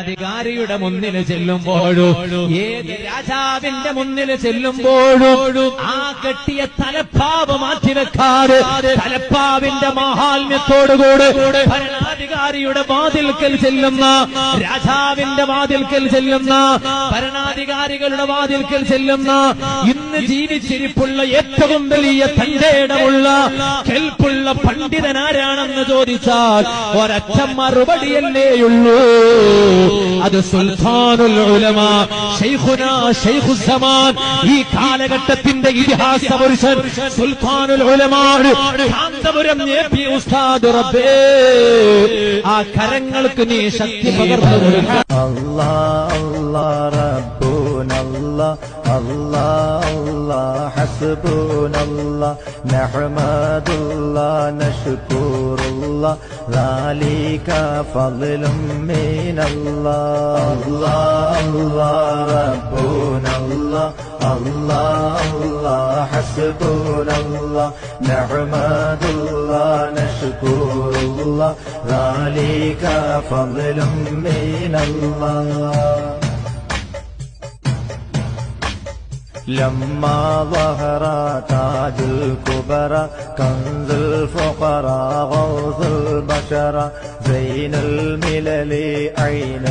അധികാരിയുടെ മുന്നിൽ ചെല്ലുമ്പോഴും ഏത് രാജാവിന്റെ മുന്നിൽ ചെല്ലുമ്പോഴും ആ കെട്ടിയ തലപ്പാവ് മാറ്റിവെക്കാറ് തലപ്പാവിന്റെ മാഹാത്മ്യത്തോടുകൂടെ ഭരണാധികാരിയുടെ വാതിൽക്കൽ ചെല്ലുന്ന, രാജാവിന്റെ വാതിൽക്കൽ ചെല്ലുന്ന, ഭരണാധികാരികളുടെ വാതിൽക്കൽ ചെല്ലുന്ന, ഇന്ന് ജീവിച്ചിരിപ്പുള്ള ഏറ്റവും വലിയ തന്റേടമുള്ള കെൽപ്പുള്ള പണ്ഡിതനാരാണെന്ന് ചോദിച്ചാൽ ഒരൊറ്റ മറുപടിയല്ലേയുള്ളൂ, അത് സുൽത്താനുൽ ഉലമ ശൈഖുനാ ശൈഖുസ്സമാൻ. ഈ കാലഘട്ടത്തിന്റെ ഇതിഹാസ പുരുഷൻ സുൽത്താനുൽ ഉലമ കാന്തപുരം എ.പി. ഉസ്താദ്. റബ്ബേ, ആ കരങ്ങൾക്ക് നീ ശക്തി പകർന്നു കൊടുക്കുക. അല്ലാഹ് അല്ലാഹ് റബ്ബുനല്ലാഹ് അല്ലാഹ് അല്ലാഹ് ഹസ്ബുനല്ലാഹ് നഹ്മദുല്ലാഹ് നശ്കുറുല്ലാഹ് ذلك فضل من الله. الله الله ربنا الله الله الله حسبنا الله نحمد الله نشكر الله ذلك فضل من الله. لما ظهر تاج الكبرى كنز الفقراء غوث البشر زين الملل عين